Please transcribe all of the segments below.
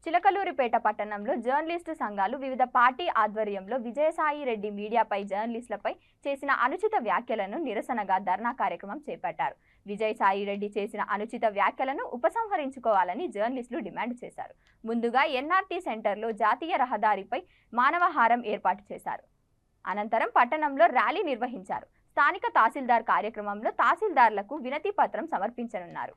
చిలకలూరిపేట పట్టణంలో జర్నలిస్టు సంఘాలు వివిధ పార్టీ ఆధ్వర్యంలో విజయసాయి రెడ్డి మీడియాపై జర్నలిస్టులపై చేసిన అనుచిత వ్యాఖ్యలను నిరసనగా ధర్నా కార్యక్రమం చేపట్టారు. విజయసాయి రెడ్డి చేసిన అనుచిత వ్యాఖ్యలను ఉపసంహరించుకోవాలని జర్నలిస్టులు డిమాండ్ చేశారు. ముందుగా ఎన్ఆర్టీ సెంటర్లో జాతీయ రహదారిపై మానవహారం ఏర్పాటు చేశారు. అనంతరం పట్టణంలో ర్యాలీ నిర్వహించారు. స్థానిక తహసీల్దార్ కార్యక్రమంలో తహసీల్దార్లకు వినతి పత్రం సమర్పించనున్నారు.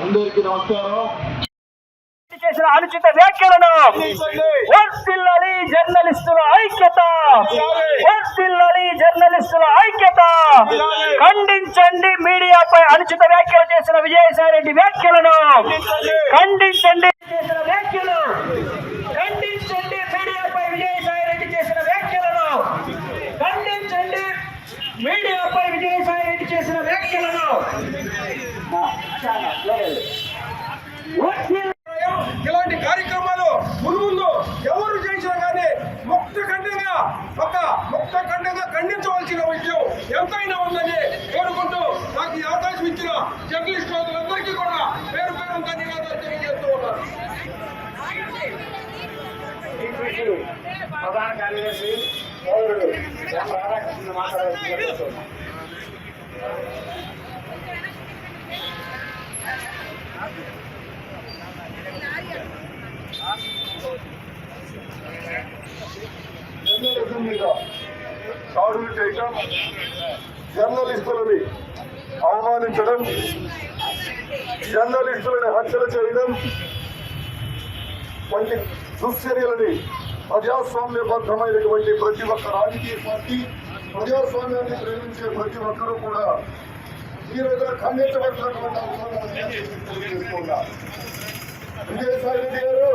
అందరికీ నమస్కారం. చేసిన అనుచిత వ్యాఖ్యలను వర్ధిల్లాలి జర్నలిస్టుల ఐక్యత, వర్ధిల్లాలి జర్నలిస్టుల ఐక్యత. ఖండించండి మీడియాపై అనుచిత వ్యాఖ్యలు చేసిన విజయసాయి రెడ్డి వ్యాఖ్యలను ఖండించండి. చేసిన వ్యాఖ్యలు ఖండించండి. మీడియాపై విజయసాయి రెడ్డి చేసిన వ్యాఖ్యలను ఖండించండి. మీడియాపై విజయసాయి రెడ్డి చేసిన వ్యాఖ్యలను ఇలాంటి కార్యక్రమాలు ముందు ఎవరు చేసినా కానీ ముక్తఖండంగా ఖండించవలసిన విషయం ఎంతైనా ఉందని కోరుకుంటూ నాకు ఈ అవకాశం ఇచ్చిన జర్నలిస్ట్ సోదరులందరికీ కూడా పేరు పేరు ధన్యవాదాలు తెలియజేస్తూ ఉన్నారు. ప్రధాన కార్యదర్శి సోదరుడు రాధాకృష్ణ మాట్లాడుతున్నారు. జర్నలిజం మీద దాడులు చేయటం, జర్నలిస్టులని అవమానించడం, జర్నలిస్టులని హత్యలు చేయడం వంటి దుశ్చర్యలని ప్రజాస్వామ్యబద్ధమైనటువంటి ప్రతి ఒక్క రాజకీయ పార్టీ, ప్రజాస్వామ్యాన్ని ప్రేమించే ప్రతి ఒక్కరూ కూడా ఈ రోజున ఖండించవలసినటువంటి అవసరం తెలియజేస్తున్నారు. విజయసాయి రెడ్డి గారు